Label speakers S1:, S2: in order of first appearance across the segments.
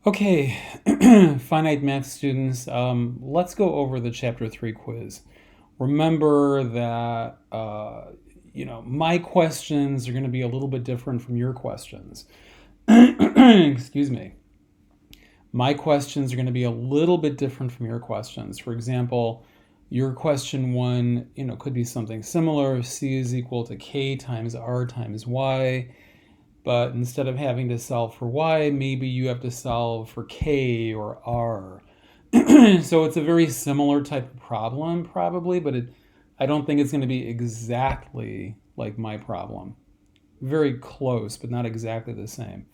S1: Okay, finite math students, let's go over the chapter 3 quiz. Remember that, my questions are going to be a little bit different from your questions. Excuse me. My questions are going to be a little bit different from your questions. For example, your question 1, could be something similar. C is equal to K times R times Y. But instead of having to solve for y, maybe you have to solve for k or r. So it's a very similar type of problem, probably, but I don't think it's going to be exactly like my problem. Very close, but not exactly the same.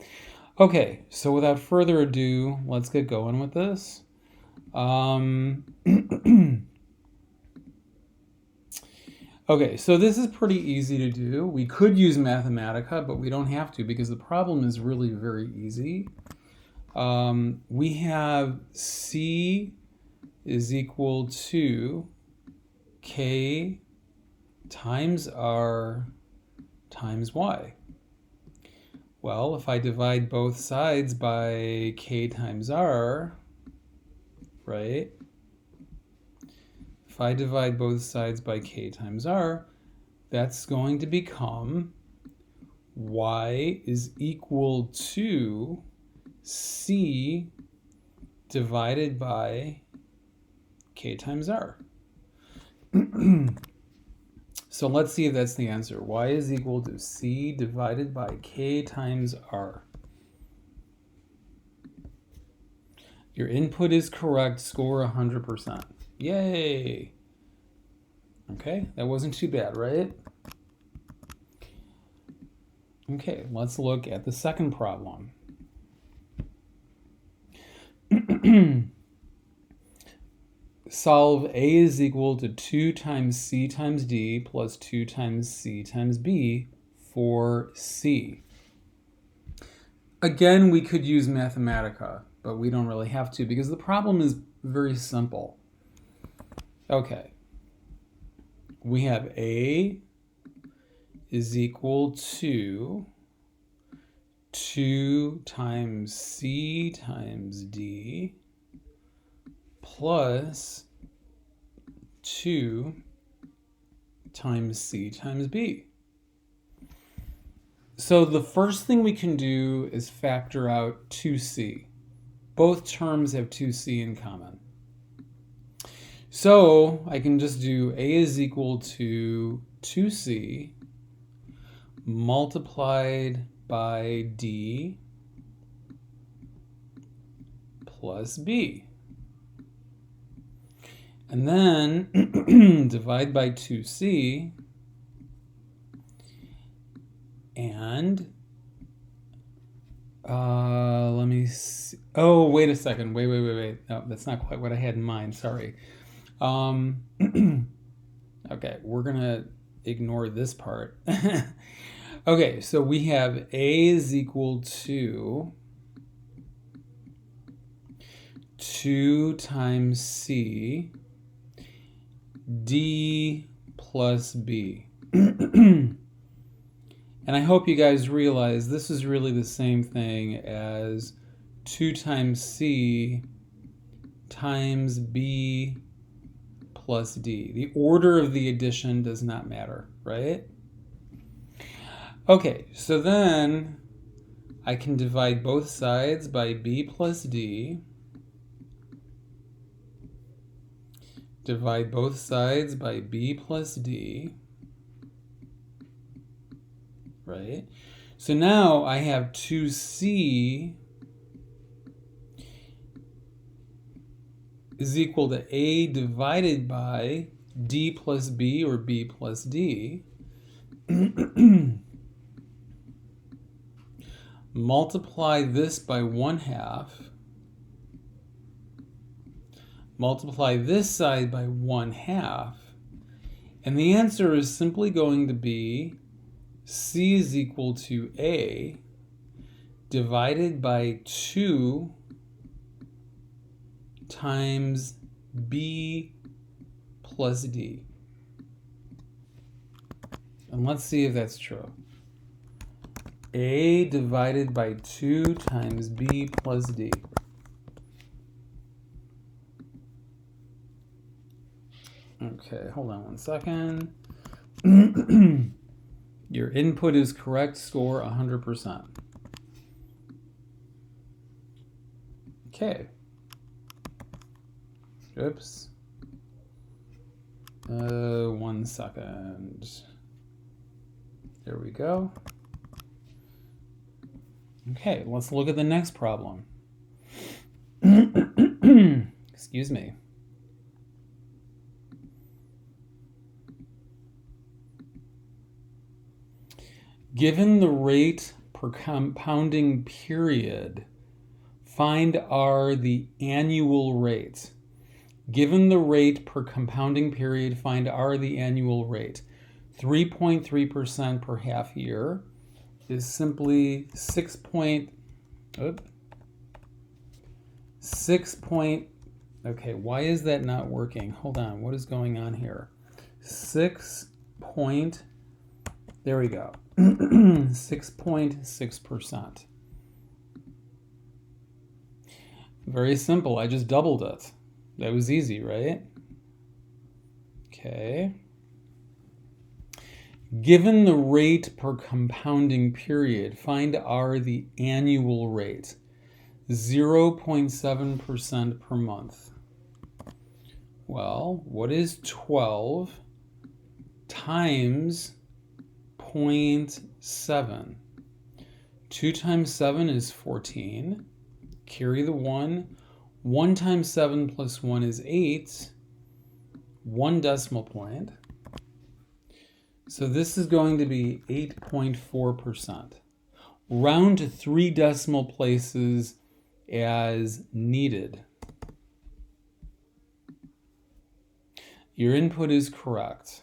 S1: Okay, so without further ado, let's get going with this. Okay, so this is pretty easy to do. We could use Mathematica, but we don't have to because the problem is really very easy. We have C is equal to K times R times Y. Well, if I divide both sides by K times R, right? If I divide both sides by K times R, that's going to become Y is equal to C divided by K times R. So let's see if that's the answer. Y is equal to C divided by K times R. Your input is correct. Score 100%. Yay! Okay, that wasn't too bad, right? Okay, let's look at the second problem. Solve A is equal to 2 times C times D plus 2 times C times B for C. Again, we could use Mathematica, but we don't really have to because the problem is very simple. Okay. We have A is equal to 2 times C times D plus 2 times C times B. So the first thing we can do is factor out 2C. Both terms have 2C in common. So I can just do A is equal to 2C multiplied by D plus B. And then divide by 2C and let me see. Oh, wait a second. Wait. No, that's not quite what I had in mind. Sorry. Okay, we're going to ignore this part. Okay, so we have A is equal to 2 times C D plus B. And I hope you guys realize this is really the same thing as 2 times C times B plus D. The order of the addition does not matter, right? Okay, so then I can divide both sides by B plus D. Divide both sides by B plus D. Right? So now I have 2C is equal to A divided by D plus B or B plus D. Multiply this by 1/2. Multiply this side by 1/2. And the answer is simply going to be C is equal to A divided by 2 times B plus D. And let's see if that's true. A divided by 2 times B plus D. Okay, hold on 1 second. Your input is correct, score 100%. Okay. Oops. 1 second. There we go. Okay, let's look at the next problem. Excuse me. Given the rate per compounding period, find R the annual rate. Given the rate per compounding period, find R the annual rate. 3.3% per half year is simply 6 point, okay, why is that not working? Hold on, what is going on here? There we go. 6.6%. Very simple, I just doubled it. That was easy, right? Okay. Given the rate per compounding period, find R the annual rate. 0.7% per month. Well, what is 12 times 0.7? 2 times 7 is 14. Carry the 1. 1 times 7 plus 1 is 8. 1 decimal point. So this is going to be 8.4%. Round to 3 decimal places as needed. Your input is correct.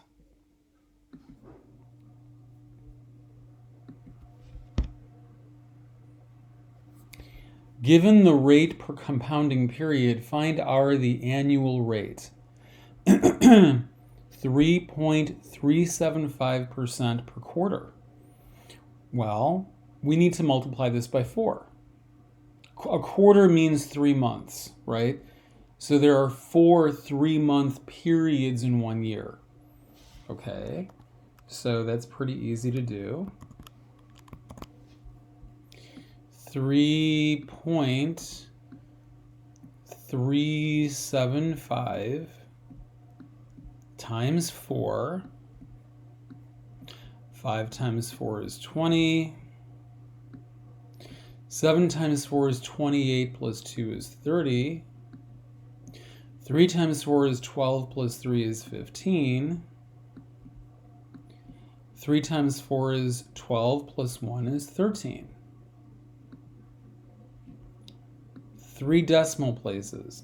S1: Given the rate per compounding period, find R the annual rate. 3.375% per quarter. Well, we need to multiply this by 4. A quarter means 3 months, right? So there are 4 3-month periods in 1 year. Okay, so that's pretty easy to do. 3.375 times 4. 5 times 4 is 20. 7 times 4 is 28 plus 2 is 30. 3 times 4 is 12 plus 3 is 15. 3 times 4 is 12 plus 1 is 13. 3 decimal places.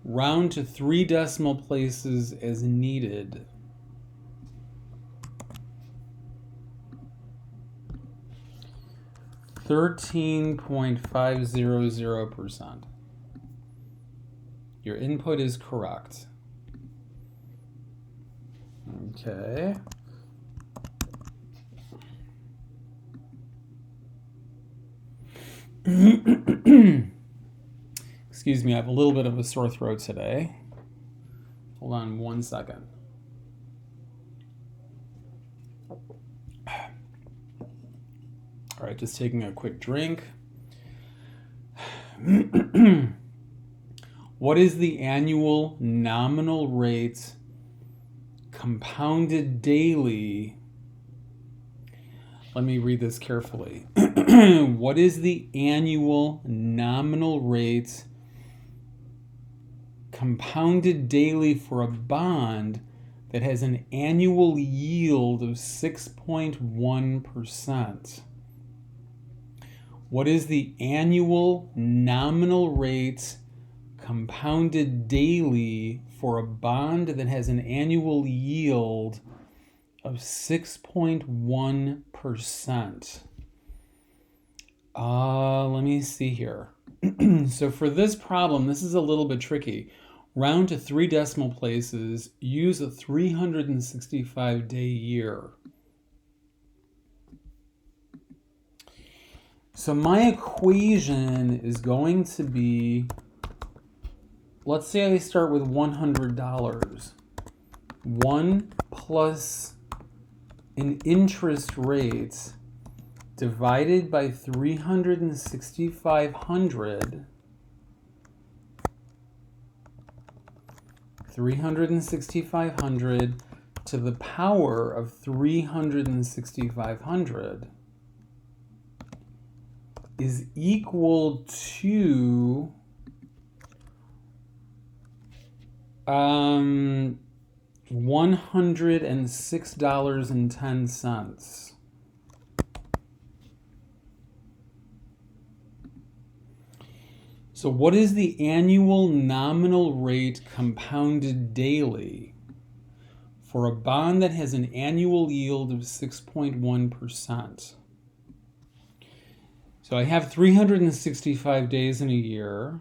S1: Round to 3 decimal places as needed. $13.500%. Your input is correct. Okay. Excuse me, I have a little bit of a sore throat today. Hold on 1 second. All right, just taking a quick drink. What is the annual nominal rate compounded daily? Let me read this carefully. What is the annual nominal rate compounded daily for a bond that has an annual yield of 6.1%? What is the annual nominal rate compounded daily for a bond that has an annual yield of 6.1%? Let me see here. So for this problem, this is a little bit tricky. Round to 3 decimal places, use a 365-day year. So my equation is going to be let's say I start with $100. 1 plus an interest rate divided by 36500. 36500 to the power of 36500 is equal to $106.10. So what is the annual nominal rate compounded daily for a bond that has an annual yield of 6.1%? So I have 365 days in a year.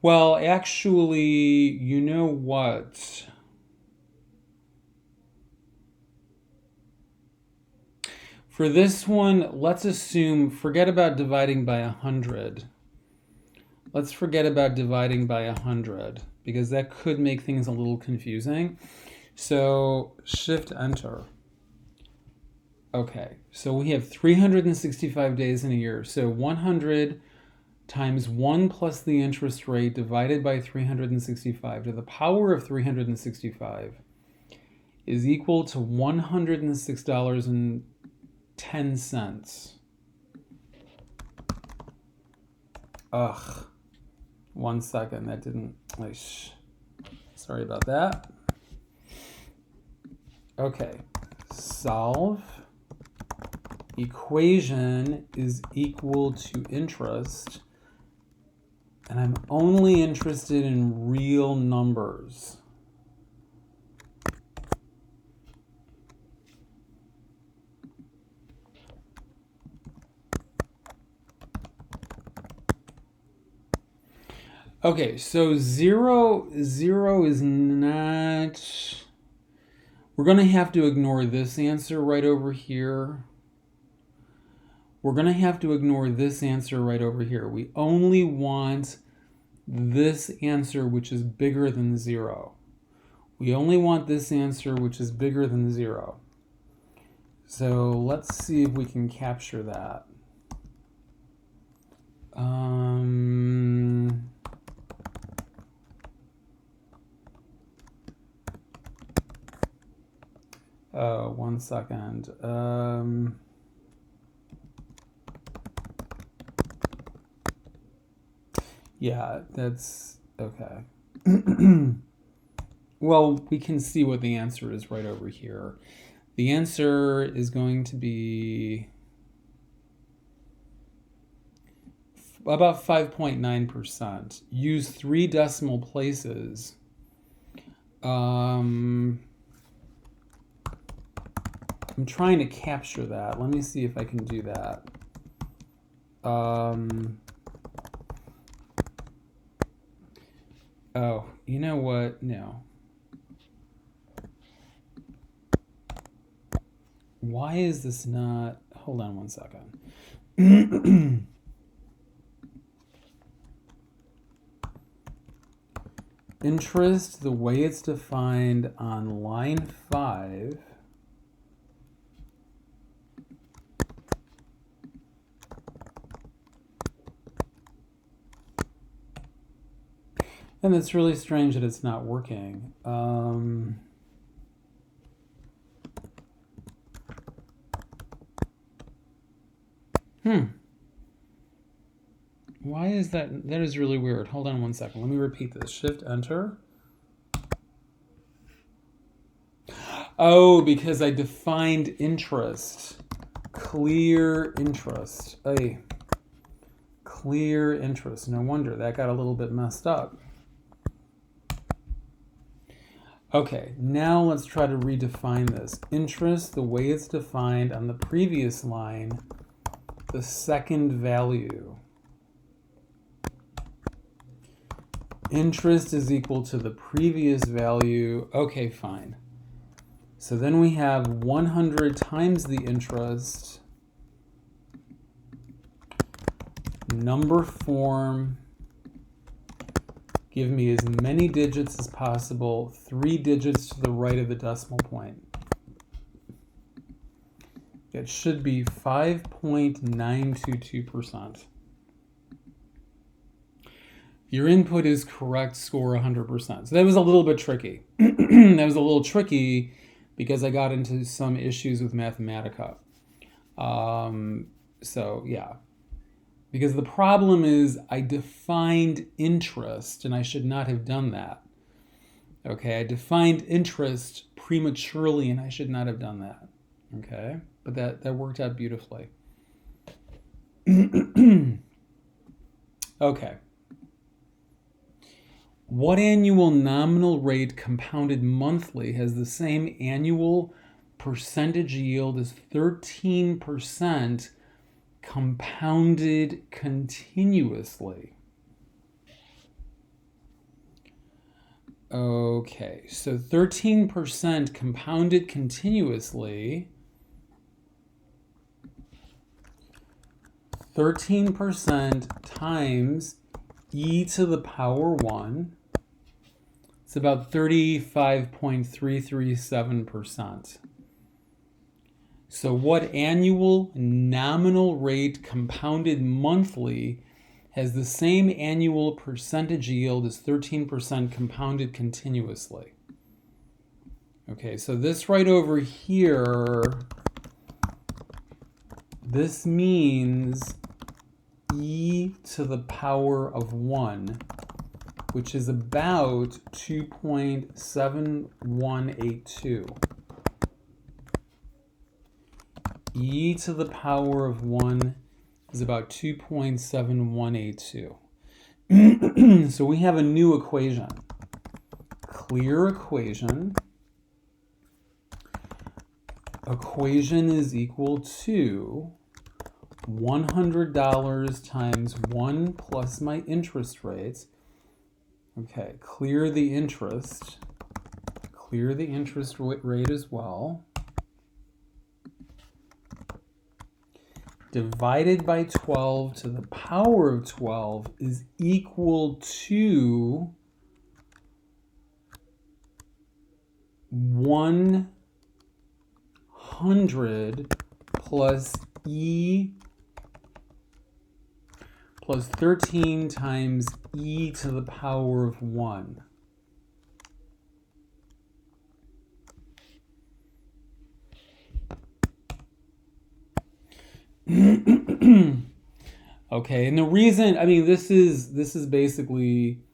S1: Well, actually, you know what? For this one, let's assume, forget about dividing by 100. Let's forget about dividing by 100 because that could make things a little confusing. So Shift Enter. Okay, so we have 365 days in a year. So 100 times 1 plus the interest rate divided by 365 to the power of 365 is equal to $106.10. Ugh. 1 second, that didn't... Sorry about that. Okay, solve. Equation is equal to interest. And I'm only interested in real numbers. Okay, so zero is not... We're going to have to ignore this answer right over here. We're going to have to ignore this answer right over here. We only want this answer, which is bigger than 0. We only want this answer, which is bigger than 0. So let's see if we can capture that. Oh, 1 second. Yeah, that's okay. Well, we can see what the answer is right over here. The answer is going to be about 5.9%. Use 3 decimal places. I'm trying to capture that. Let me see if I can do that. Oh, you know what? No. Why is this not... Hold on 1 second. Interest, the way it's defined on line 5... And it's really strange that it's not working. Why is that? That is really weird. Hold on 1 second. Let me repeat this. Shift Enter. Oh, because I defined interest. Clear interest. Clear interest. No wonder that got a little bit messed up. Okay, now let's try to redefine this. Interest, the way it's defined on the previous line, the second value. Interest is equal to the previous value. Okay, fine. So then we have 100 times the interest number form. Give me as many digits as possible, 3 digits to the right of the decimal point. It should be 5.922%. Your input is correct, score 100%. So that was a little bit tricky. That was a little tricky because I got into some issues with Mathematica. So yeah. Because the problem is I defined interest, and I should not have done that. Okay, I defined interest prematurely, and I should not have done that. Okay, but that worked out beautifully. Okay. What annual nominal rate compounded monthly has the same annual percentage yield as 13% compounded continuously? Okay, so 13% compounded continuously, 13% times e to the power 1, it's about 35.337%. So what annual nominal rate compounded monthly has the same annual percentage yield as 13% compounded continuously? Okay, so this right over here, this means e to the power of 1, which is about 2.7182. E to the power of 1 is about 2.7182. So we have a new equation. Clear equation. Equation is equal to $100 times 1 plus my interest rates. Okay, clear the interest rate as well. Divided by 12 to the power of 12 is equal to 100 plus e plus 13 times e to the power of 1. Okay, and the reason, I mean, this is basically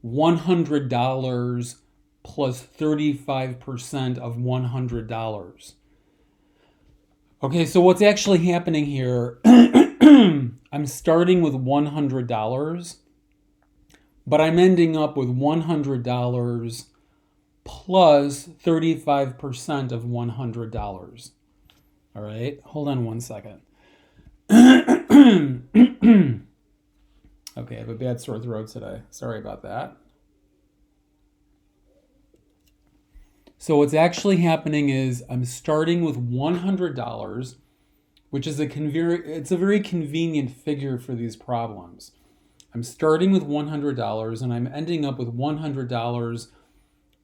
S1: $100 plus 35% of $100. Okay, so what's actually happening here, I'm starting with $100, but I'm ending up with $100 plus 35% of $100. All right, hold on one second. Okay, I have a bad sore throat today. Sorry about that. So what's actually happening is I'm starting with $100, which is it's a very convenient figure for these problems. I'm starting with $100 and I'm ending up with $100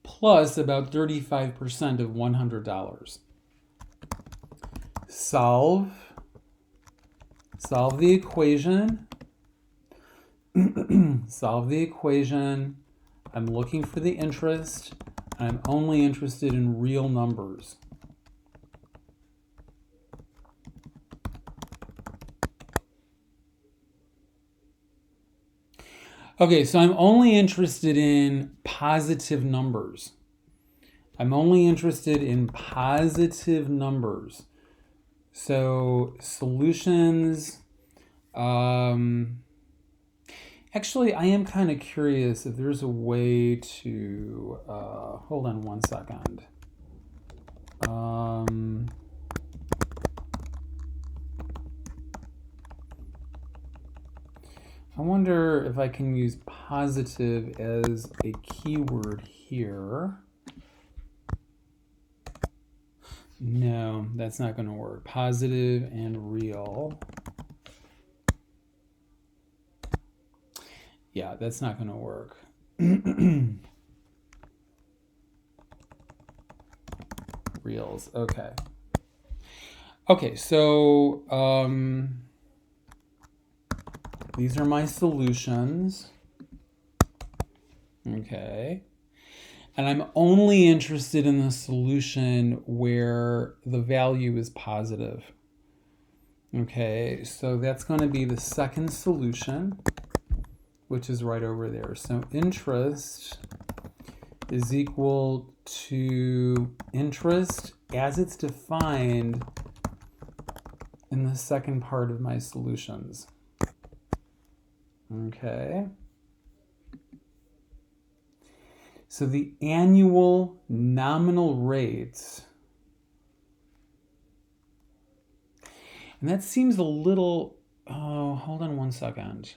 S1: plus about 35% of $100. Solve the equation. Solve the equation. I'm looking for the interest. I'm only interested in real numbers. Okay, so I'm only interested in positive numbers. I'm only interested in positive numbers. So solutions, actually, I am kind of curious if there's a way to, hold on one second. I wonder if I can use positive as a keyword here. No, that's not going to work. Positive and real. Yeah, that's not going to work. Reals. Okay. Okay, so these are my solutions. Okay. And I'm only interested in the solution where the value is positive. Okay, so that's going to be the second solution, which is right over there. So interest is equal to interest as it's defined in the second part of my solutions. Okay. So the annual nominal rates, and that seems a little, oh, hold on one second.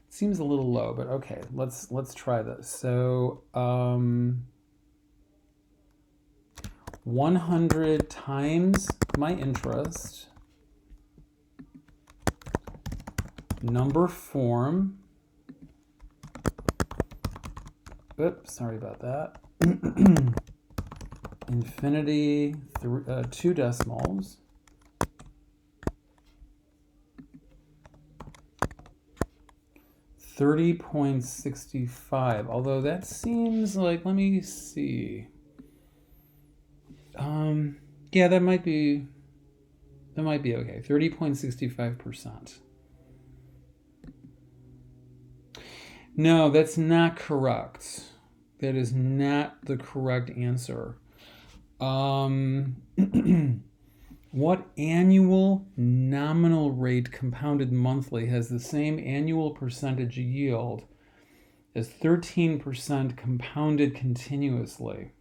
S1: Seems a little low, but okay, let's try this. So 100 times my interest, number form. Oops, sorry about that. Infinity, 2 decimals. $30.65. Although that seems like, let me see. Yeah, that might be okay. 30.65%. No, that's not correct. That is not the correct answer. What annual nominal rate compounded monthly has the same annual percentage yield as 13% compounded continuously?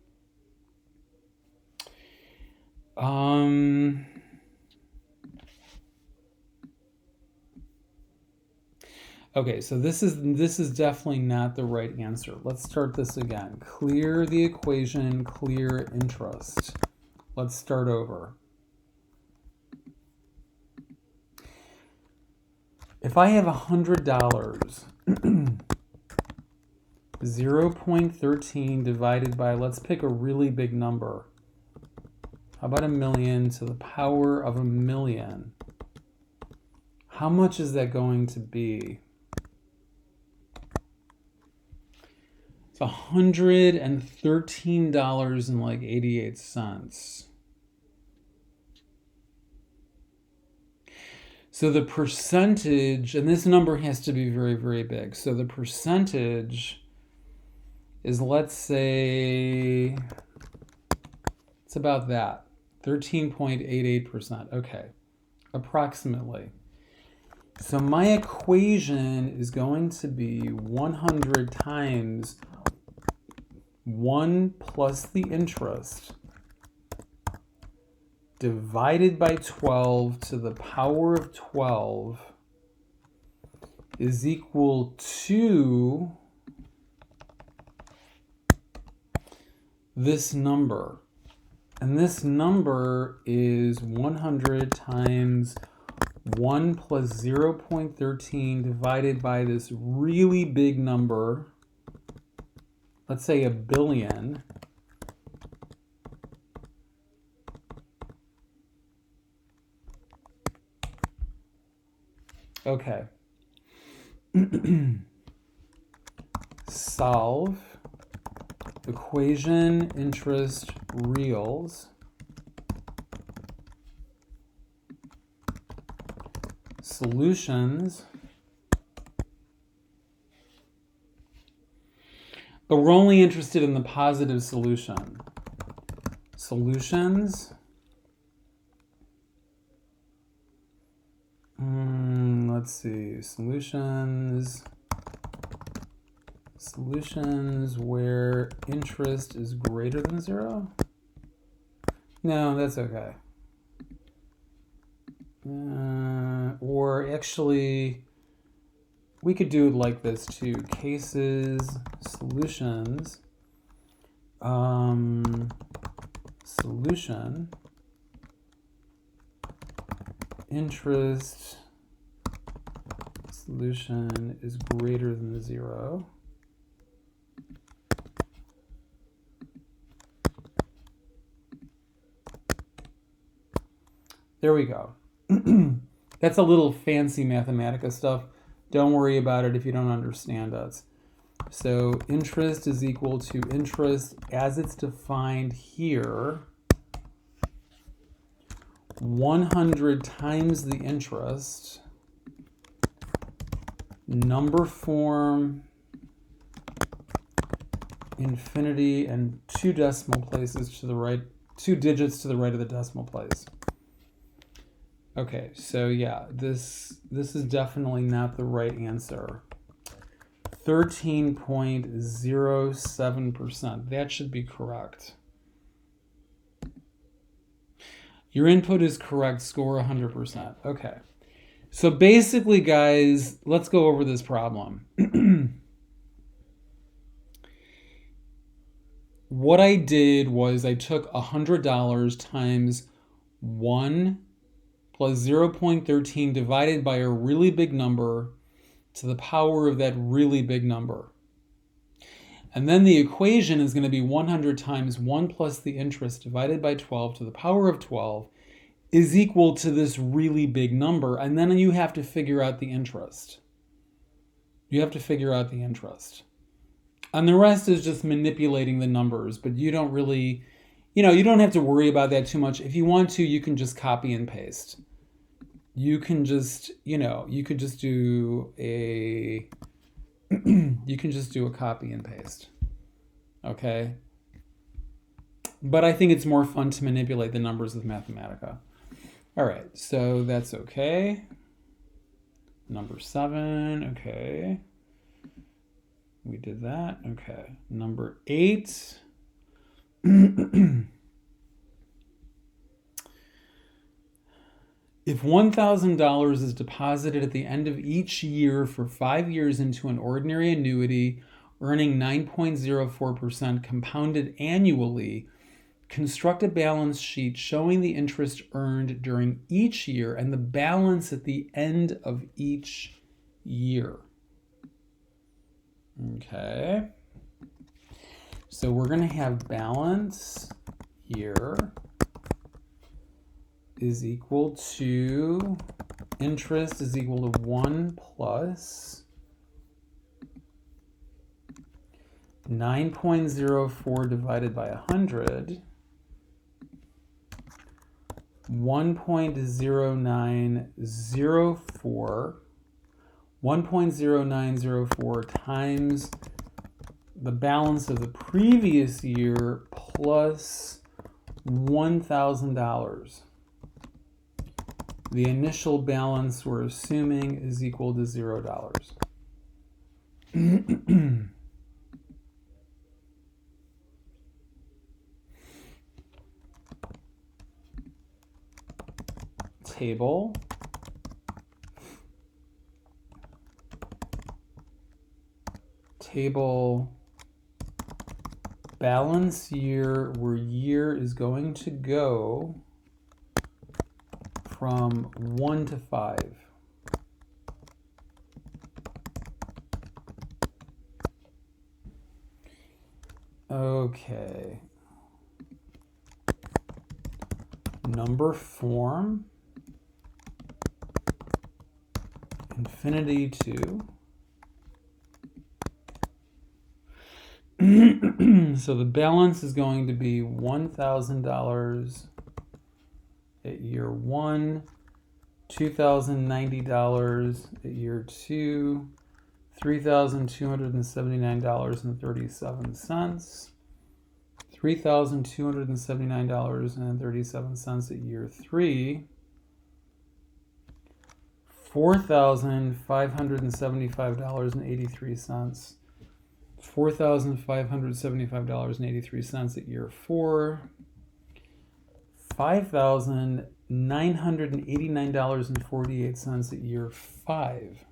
S1: Okay, so this is definitely not the right answer. Let's start this again. Clear the equation, clear interest. Let's start over. If I have $100, 0.13 divided by, let's pick a really big number. How about 1,000,000 to the power of 1,000,000? How much is that going to be? It's $113.88. So the percentage, and this number has to be very, very big. So the percentage is, let's say, it's about that, 13.88%. Okay, approximately. So my equation is going to be 100 times 1 plus the interest divided by 12 to the power of 12 is equal to this number. And this number is 100 times 1 plus 0.13 divided by this really big number, let's say 1,000,000,000. Okay. Solve equation interest reals. Solutions. But we're only interested in the positive solution. Solutions. Let's see. Solutions where interest is greater than 0? No, that's okay. Or actually, we could do it like this too. Cases, solutions, solution interest solution is greater than 0. There we go. That's a little fancy Mathematica stuff. Don't worry about it if you don't understand it. So interest is equal to interest as it's defined here, 100 times the interest, number form, infinity, and 2 decimal places to the right, 2 digits to the right of the decimal place. Okay, so yeah, this is definitely not the right answer. 13.07%. That should be correct. Your input is correct. Score 100%. Okay. So basically, guys, let's go over this problem. What I did was I took $100 times 1 plus 0.13 divided by a really big number to the power of that really big number. And then the equation is going to be 100 times 1 plus the interest divided by 12 to the power of 12 is equal to this really big number. And then you have to figure out the interest. You have to figure out the interest. And the rest is just manipulating the numbers, but you don't really, you don't have to worry about that too much. If you want to, you can just copy and paste. You can just, you could just do a, you can just do a copy and paste. Okay? But I think it's more fun to manipulate the numbers with Mathematica. All right, so that's okay. Number 7, okay. We did that, okay. Number 8. If $1,000 is deposited at the end of each year for 5 years into an ordinary annuity, earning 9.04% compounded annually, construct a balance sheet showing the interest earned during each year and the balance at the end of each year. Okay. So we're going to have balance here is equal to interest is equal to 1 plus 9.04 divided by 100, 1.0904 times the balance of the previous year plus $1,000. The initial balance we're assuming is equal to $0. Table balance year, where year is going to go from 1 to 5. Okay. Number form, infinity to. So the balance is going to be $1,000 at year 1, $2,090 at year 2, $3,279.37, $3,279.37 at year 3, $4,575.83, $4,575.83 at year 4, $5,989.48 at year 5.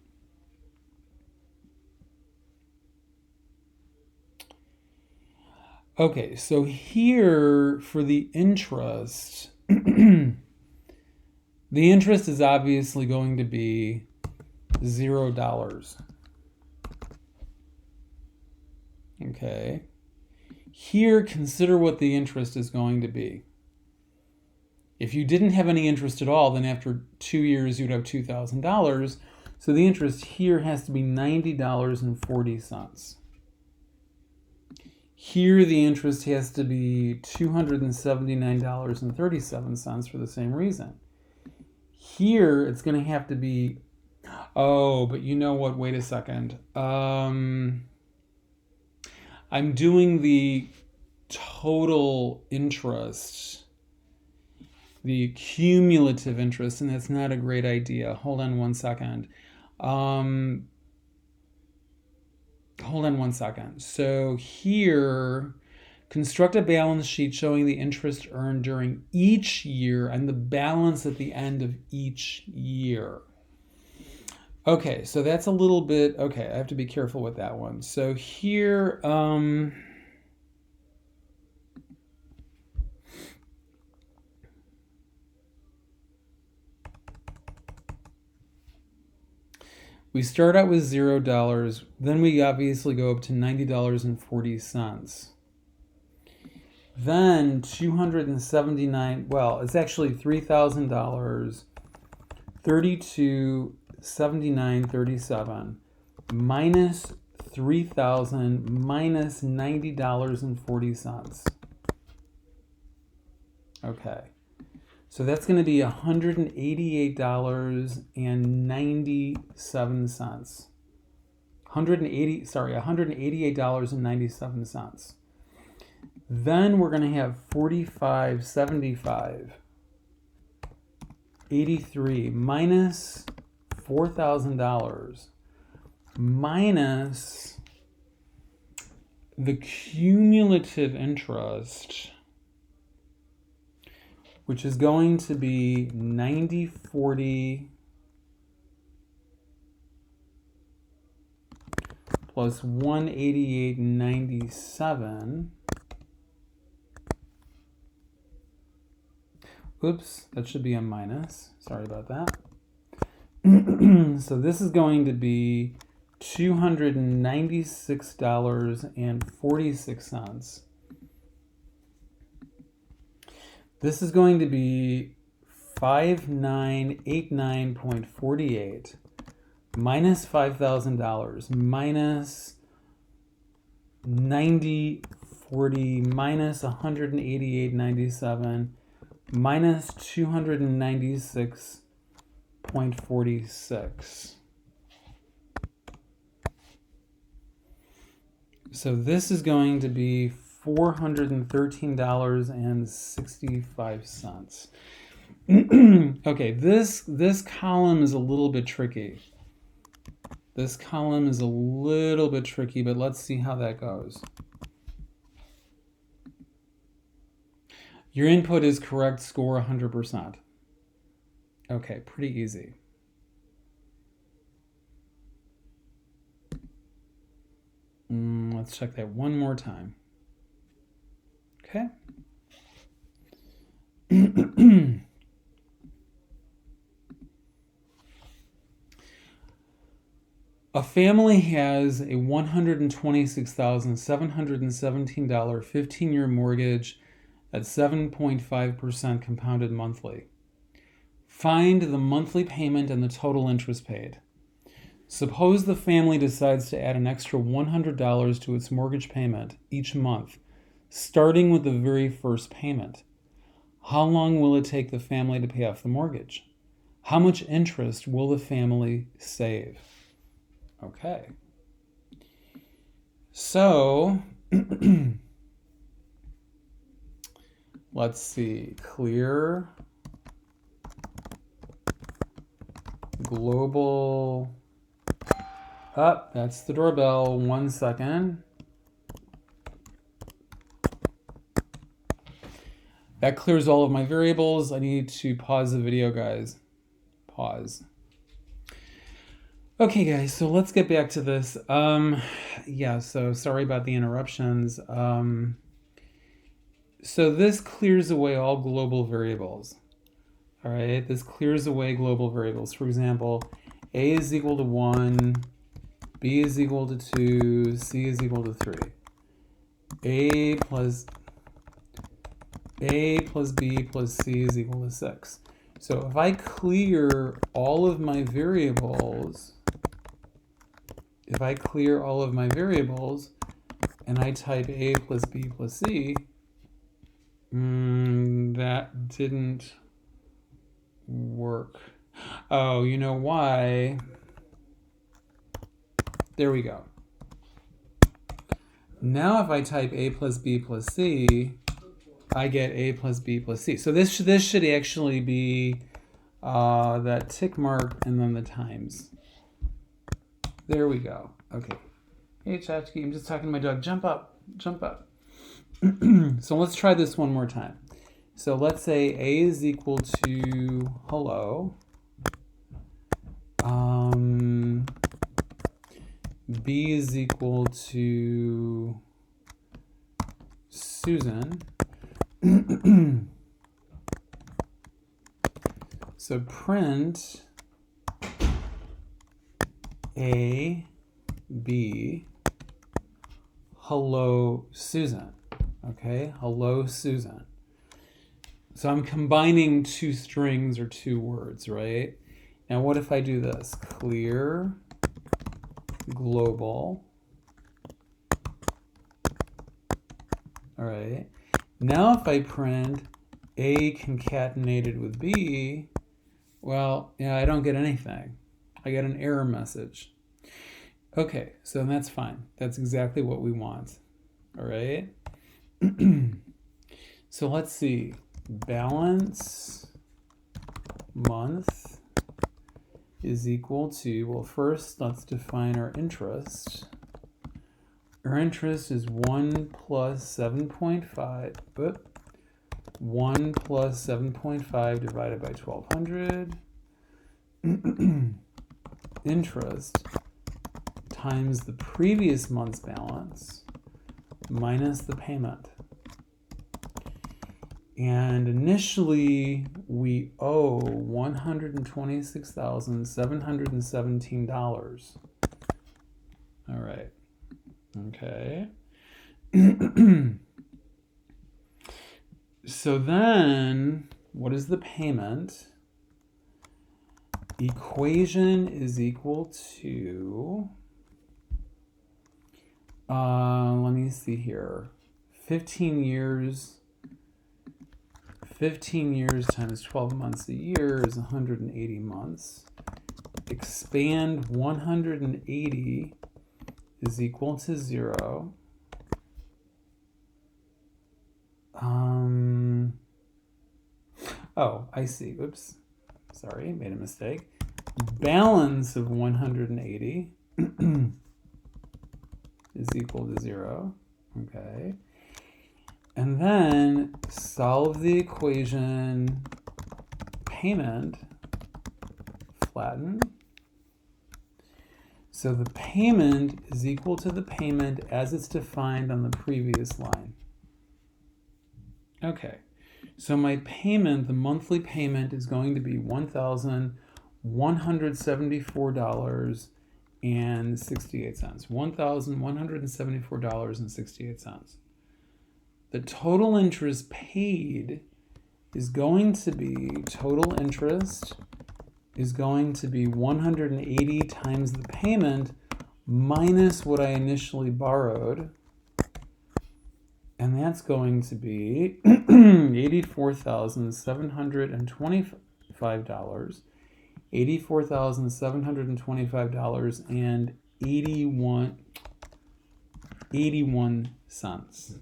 S1: Okay, so here for the interest, The interest is obviously going to be $0. Okay. Here, consider what the interest is going to be. If you didn't have any interest at all, then after 2 years, you'd have $2,000. So the interest here has to be $90.40. Here, the interest has to be $279.37 for the same reason. Here, it's going to have to be, oh, but you know what? Wait a second. I'm doing the total interest, the cumulative interest, and that's not a great idea. Hold on one second. So here, construct a balance sheet showing the interest earned during each year and the balance at the end of each year. Okay, so that's a little bit, okay, I have to be careful with that one. So here, we start out with $0, then we obviously go up to $90.40. Then 279, well, it's actually $3,000, 3279.37 minus 3,000 minus $90.40. Okay. So that's going to be $188.97. $188.97. Then we're going to have 4575, 83 minus $4,000 minus the cumulative interest, which is going to be 9040 plus 188.97. Oops, that should be a minus. Sorry about that. So this is going to be $296.46. This is going to be 5989.48 minus $5,000 minus 9040 minus 188.97 minus 296.46. So this is going to be $413.65. Okay, this column is a little bit tricky. But let's see how that goes. Your input is correct, score 100%. Okay, pretty easy. Let's check that one more time. Okay. A family has a $126,717 15-year mortgage at 7.5% compounded monthly. Find the monthly payment and the total interest paid. Suppose the family decides to add an extra $100 to its mortgage payment each month, starting with the very first payment. How long will it take the family to pay off the mortgage? How much interest will the family save? Okay. So, let's see. Clear. Global. That's the doorbell. 1 second. That clears all of my variables. I need to pause the video, guys. Pause. Okay, guys, so let's get back to this. Yeah, so sorry about the interruptions. So this clears away all global variables. All right, this clears away global variables. For example, A is equal to 1, B is equal to 2, C is equal to 3. A plus B plus C is equal to 6. So if I clear all of my variables, and I type A plus B plus C, that didn't work. Oh, you know why? There we go. Now if I type A plus B plus C, I get A plus B plus C. So this should actually be that tick mark and then the times. There we go. Okay. Hey, Chachki, I'm just talking to my dog. Jump up. Jump up. So let's try this one more time. So let's say A is equal to hello. B is equal to Susan. So print A, B, hello, Susan. Okay, hello, Susan. So I'm combining two strings or two words, right? Now what if I do this? Clear, global. All right. Now if I print A concatenated with B, well, yeah, I don't get anything. I get an error message. Okay, so that's fine. That's exactly what we want. All right. So let's see. Balance month is equal to, well, first let's define our interest. Our interest is 1 plus 7.5, 1 plus 7.5 divided by 1200. Interest times the previous month's balance minus the payment. And initially we owe $126,717. All right. Okay. So then, what is the payment? Equation is equal to, let me see here, 15 years times 12 months a year is 180 months. Expand 180 is equal to 0. Oh, I see. Oops. Sorry, made a mistake. Balance of 180 is equal to 0. Okay. And then solve the equation payment, flatten. So the payment is equal to the payment as it's defined on the previous line. Okay, so my payment, the monthly payment, is going to be $1,174.68. $1,174.68. The total interest paid is going to be, total interest is going to be 180 times the payment minus what I initially borrowed. And that's going to be $84,725. $84,725.81.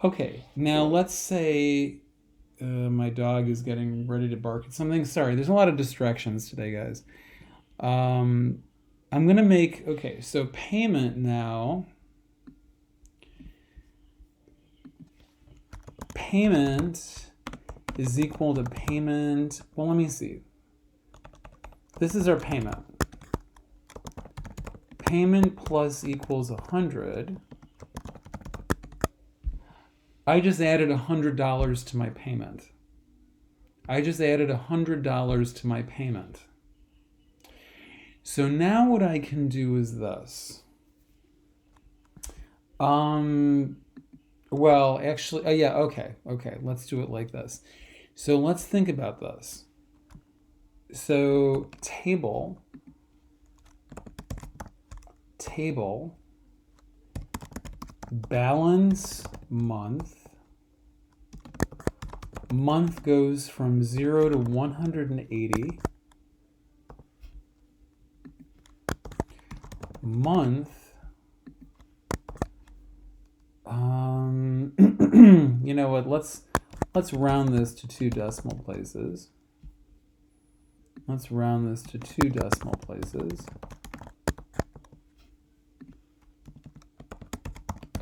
S1: Okay, now let's say my dog is getting ready to bark at something. Sorry, there's a lot of distractions today, guys. I'm going to make, okay, so payment now. Payment is equal to payment. Well, let me see. This is our payment. Payment plus equals 100. I just added $100 to my payment. I just added $100 to my payment. So now what I can do is this. Well, actually, yeah, okay, let's do it like this. So let's think about this. So table, balance month goes from 0 to 180. Month, you know what, let's round this to 2 decimal places. Let's round this to 2 decimal places.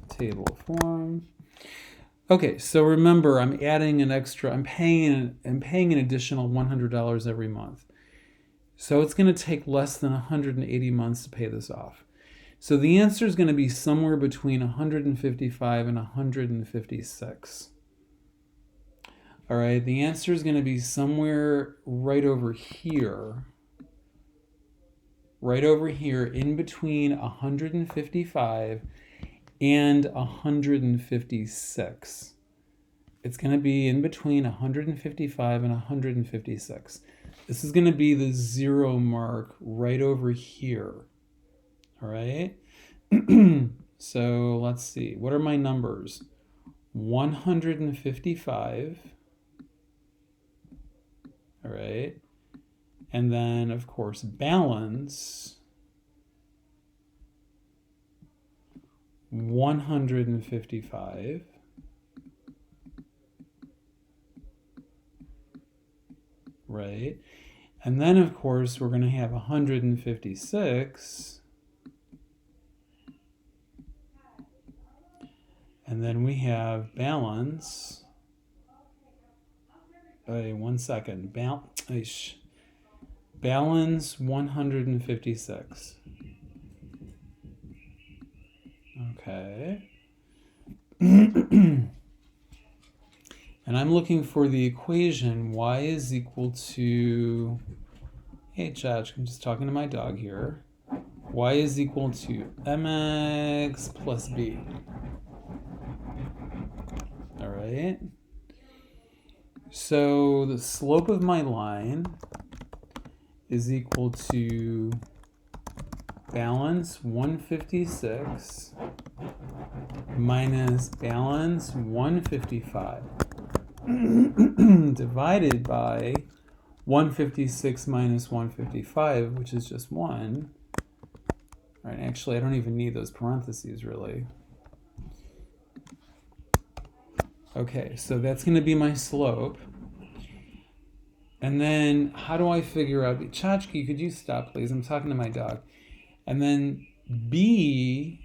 S1: Table form. Okay, so remember, I'm adding an extra, I'm paying an additional $100 every month. So it's going to take less than 180 months to pay this off. So the answer is going to be somewhere between 155 and 156. All right, the answer is going to be somewhere right over here. Right over here in between 155 and 156. It's going to be in between 155 and 156. This is going to be the 0 mark right over here. All right. So let's see. What are my numbers? 155. All right. And then, of course, balance 155. Right. And then, of course, we're going to have 156. And then we have balance. One second. Balance 156. Okay. And I'm looking for the equation y is equal to, hey Josh, I'm just talking to my dog here. Y is equal to mx plus b. All right. So the slope of my line is equal to balance 156 minus balance 155 divided by 156 minus 155, which is just 1. All right, actually, I don't even need those parentheses, really. Okay, so that's going to be my slope. And then how do I figure out... Chachki, could you stop, please? I'm talking to my dog. And then b,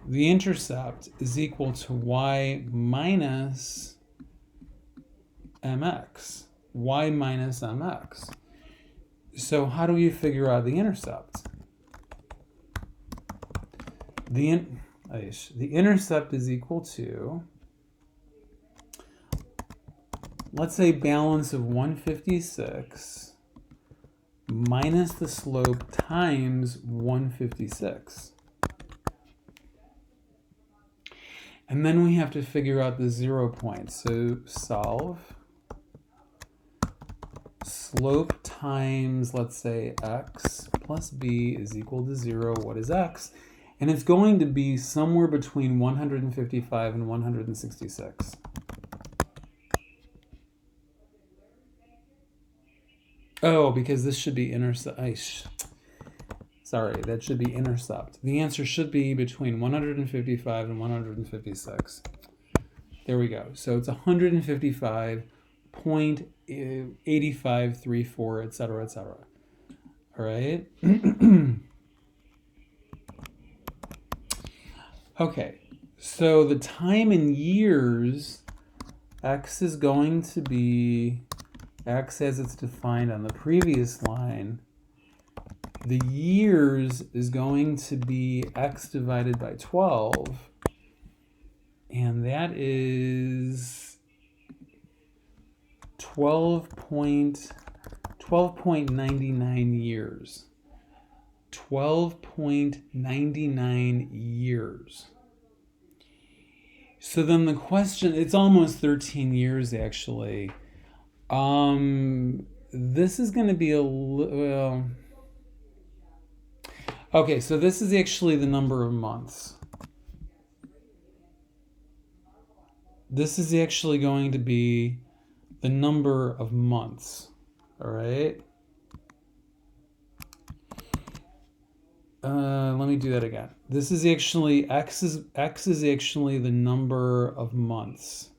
S1: the intercept, is equal to y minus mx. Y minus mx. So how do you figure out the intercept? The intercept is equal to, let's say, balance of 156 minus the slope times 156. And then we have to figure out the 0 point. So solve slope times, let's say, x plus b is equal to 0. What is x? And it's going to be somewhere between 155 and 166. Oh, because this should be intercept. Sorry, that should be intercept. The answer should be between 155 and 156. There we go. So it's 155.8534, etc., etc. All right. Okay. So the time in years, x is going to be x as it's defined on the previous line. The years is going to be x divided by 12, and that is 12.99 years. 12.99 years. So then the question, it's almost 13 years actually. This is going to be well, okay, so this is actually the number of months. This is actually going to be the number of months. All right. Let me do that again. This is actually, X is actually the number of months.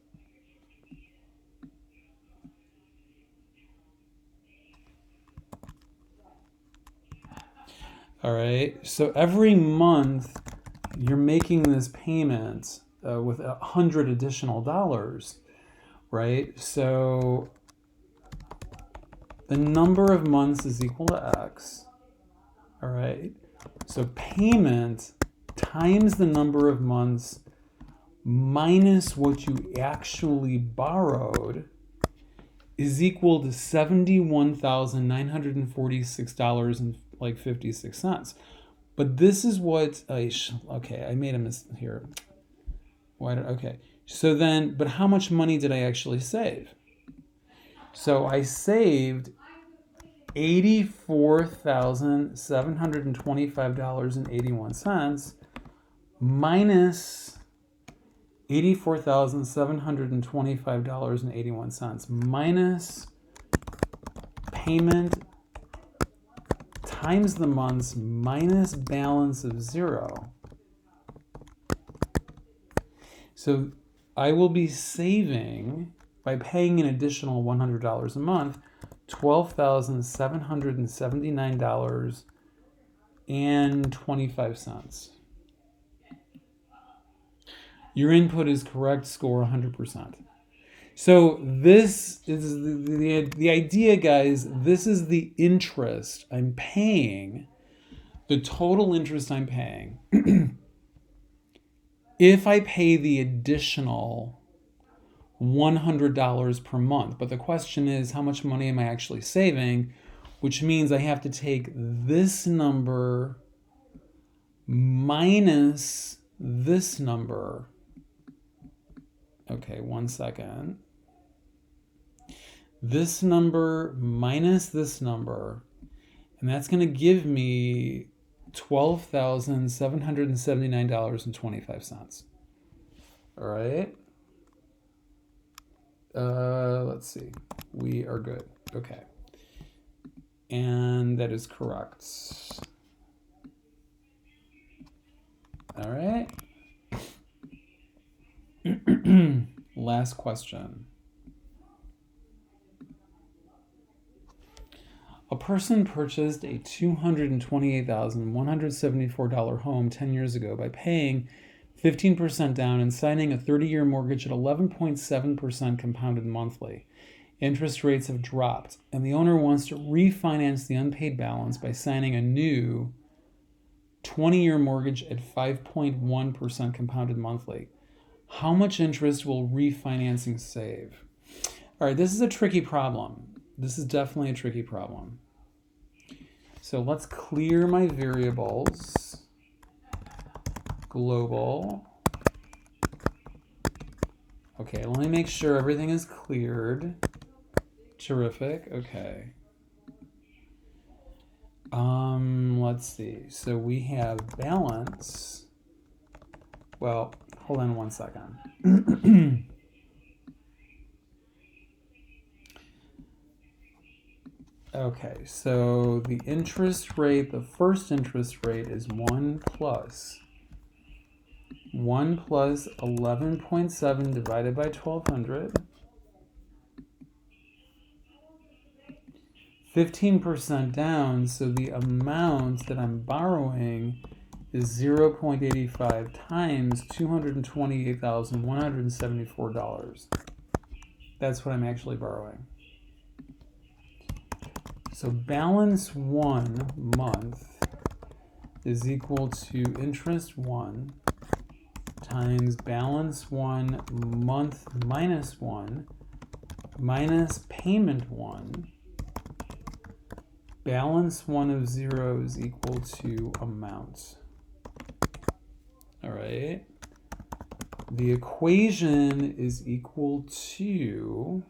S1: All right. So every month you're making this payment with $100 additional, right? So the number of months is equal to X. All right. So payment times the number of months minus what you actually borrowed is equal to $71,946.56. But this is what okay, I made a mistake here. Okay. So then, but how much money did I actually save? So I saved $84,725.81 minus $84,725.81 minus payment times the months minus balance of 0. So I will be saving, by paying an additional $100 a month, $12,779.25. Your input is correct, score 100%. So this is the idea, guys. This is the interest I'm paying, the total interest I'm paying. If I pay the additional $100 per month. But the question is, how much money am I actually saving? Which means I have to take this number minus this number. Okay, 1 second. This number minus this number, and that's going to give me $12,779.25. All right. Let's see. We are good. Okay. And that is correct. All right. Last question. A person purchased a $228,174 home 10 years ago by paying 15% down and signing a 30-year mortgage at 11.7% compounded monthly. Interest rates have dropped, and the owner wants to refinance the unpaid balance by signing a new 20-year mortgage at 5.1% compounded monthly. How much interest will refinancing save? All right, this is a tricky problem. This is definitely a tricky problem. So let's clear my variables. Global. Okay, let me make sure everything is cleared. Terrific. Okay. Let's see. So we have balance. Well, hold on 1 second. Okay, so the interest rate, the first interest rate is 1 plus 11.7 divided by 1200. 15% down, so the amount that I'm borrowing is 0.85 times $228,174. That's what I'm actually borrowing. So balance 1 month is equal to interest 1 times balance 1 month minus 1 minus payment 1, balance 1 of 0 is equal to amount. All right. The equation is equal to,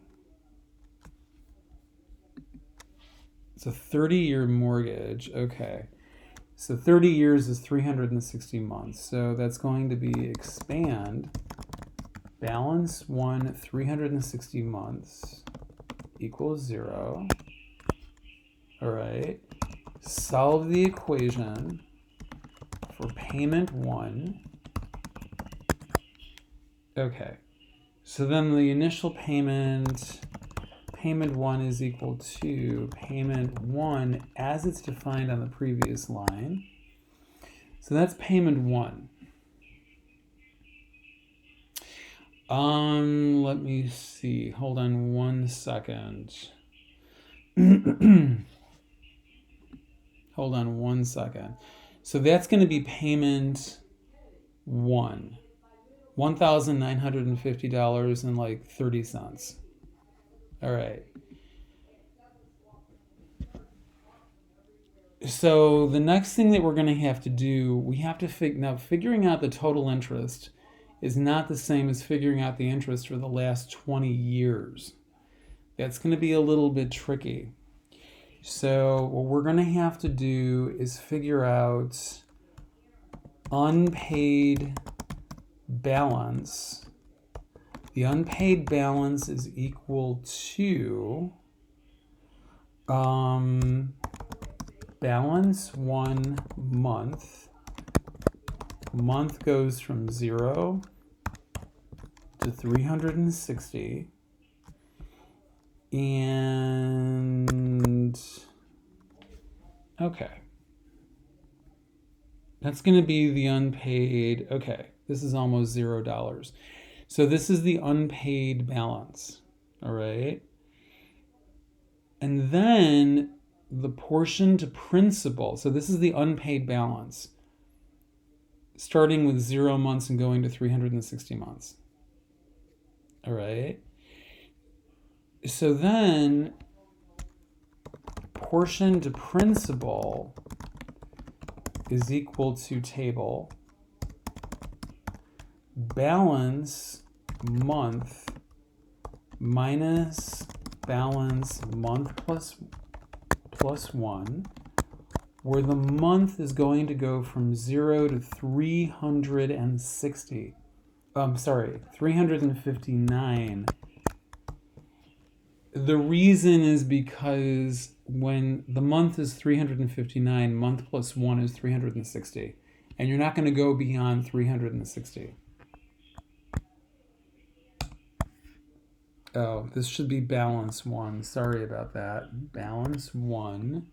S1: it's a 30-year mortgage. Okay. So 30 years is 360 months. So that's going to be expand balance 1 360 months equals 0. All right. Solve the equation for payment 1. Okay. So then the initial payment 1 is equal to payment 1 as it's defined on the previous line. So that's payment 1. Let me see. Hold on 1 second. Hold on 1 second. So that's going to be payment 1. $1,950 and like 30 cents. All right. So the next thing that we're going to have to do, we have to figuring out the total interest is not the same as figuring out the interest for the last 20 years. That's going to be a little bit tricky. So what we're going to have to do is figure out unpaid balance. The unpaid balance is equal to balance 1 month. Month goes from 0 to 360. And okay. That's going to be the unpaid. Okay, this is almost $0. So this is the unpaid balance. All right. And then the portion to principal. So this is the unpaid balance, starting with 0 months and going to 360 months. All right. So then portion to principal is equal to table balance month minus balance month plus 1, where the month is going to go from 0 to 360. 359. The reason is because when the month is 359, month plus 1 is 360. And you're not going to go beyond 360. Oh, this should be balance 1. Sorry about that. Balance 1.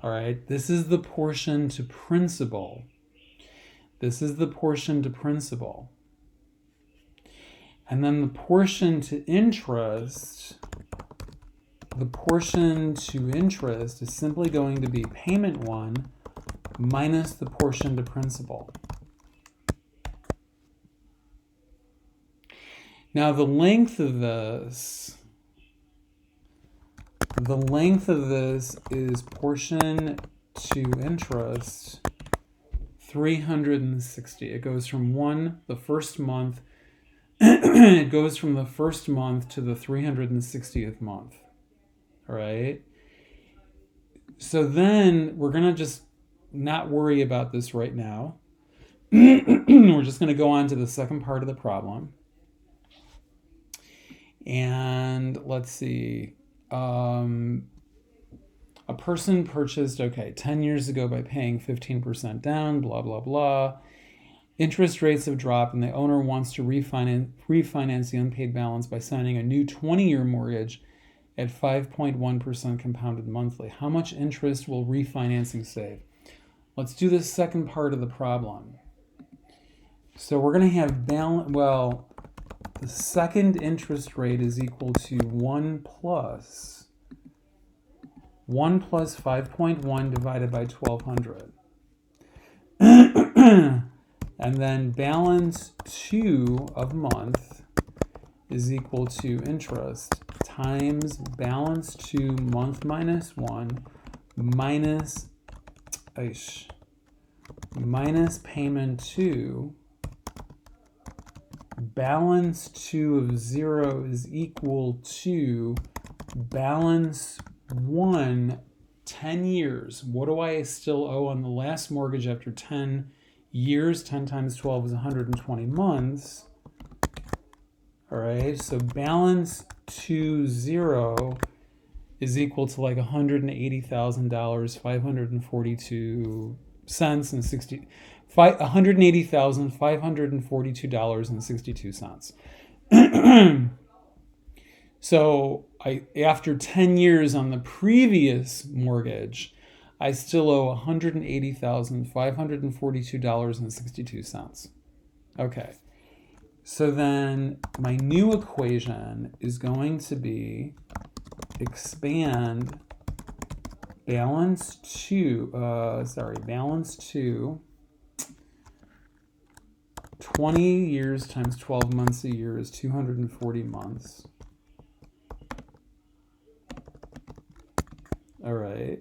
S1: All right, this is the portion to principal. This is the portion to principal. And then the portion to interest, is simply going to be payment 1 minus the portion to principal. Now the length of this is portion to interest 360. It goes from the first month, it goes from the first month to the 360th month. All right. So then we're going to just not worry about this right now. We're just going to go on to the second part of the problem. And let's see. A person purchased, 10 years ago by paying 15% down, blah, blah, blah. Interest rates have dropped and the owner wants to refinance the unpaid balance by signing a new 20-year mortgage at 5.1% compounded monthly. How much interest will refinancing save? Let's do the second part of the problem. So we're going to have the second interest rate is equal to 1 plus 5.1 divided by 1,200. And then balance 2 of month is equal to interest times balance 2 month minus 1 minus payment 2 balance 2 of 0 is equal to balance 1 10 years. What do I still owe on the last mortgage after 10 years? 10 times 12 is 120 months. All right, so balance 2 0 is equal to like $180,000, 542 cents and $180,542.62. So after 10 years on the previous mortgage, I still owe $180,542.62. Okay. So then my new equation is going to be expand balance 2 20 years times 12 months a year is 240 months. All right.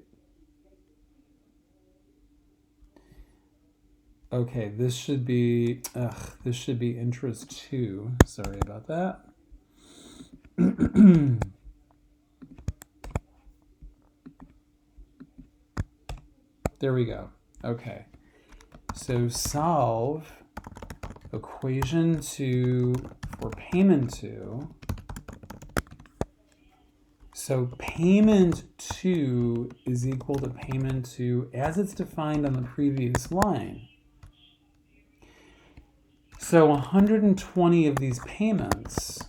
S1: Okay, this should be interest 2. Sorry about that. There we go. Okay. So solve equation 2 for payment 2. So payment 2 is equal to payment 2 as it's defined on the previous line. So 120 of these payments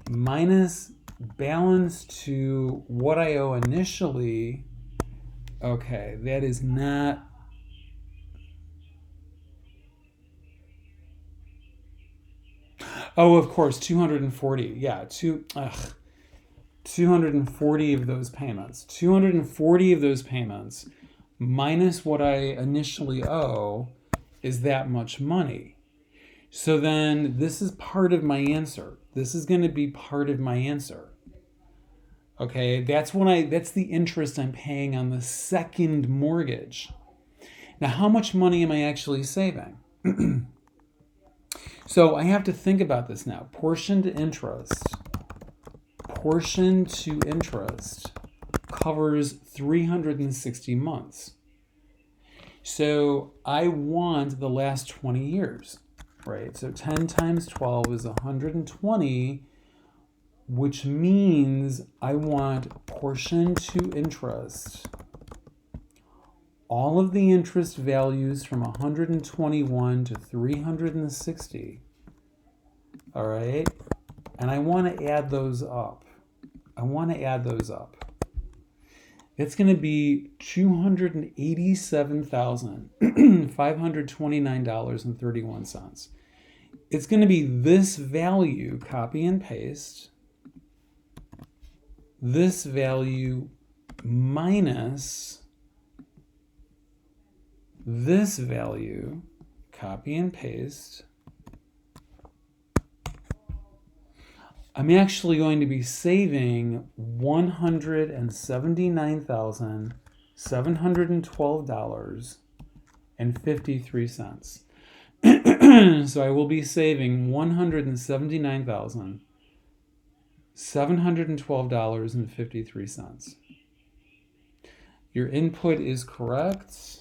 S1: minus balance to what I owe initially. Okay, that is not. Oh, of course, 240. Yeah, 240 of those payments. 240 of those payments minus what I initially owe is that much money. So then this is part of my answer. This is going to be part of my answer. Okay, that's the interest I'm paying on the second mortgage. Now, how much money am I actually saving? So I have to think about this now. Portion to interest covers 360 months. So I want the last 20 years, right? So 10 times 12 is 120, which means I want portion to interest. All of the interest values from 121 to 360. All right? And I want to add those up. It's going to be $287,529.31. It's going to be this value, copy and paste, this value minus this value, copy and paste. I'm actually going to be saving $179,712.53. So I will be saving $179,712.53. Your input is correct.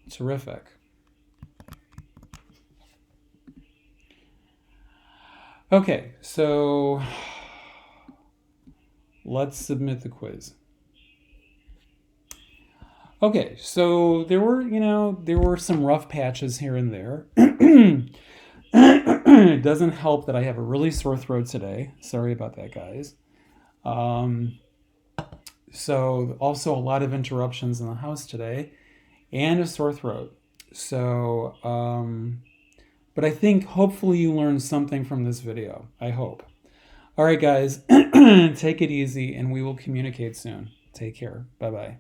S1: Terrific. Okay, so let's submit the quiz. Okay, so there were some rough patches here and there. It doesn't help that I have a really sore throat today. Sorry about that, guys. So also a lot of interruptions in the house today and a sore throat. So, but I think hopefully you learned something from this video. I hope. All right, guys, take it easy and we will communicate soon. Take care. Bye-bye.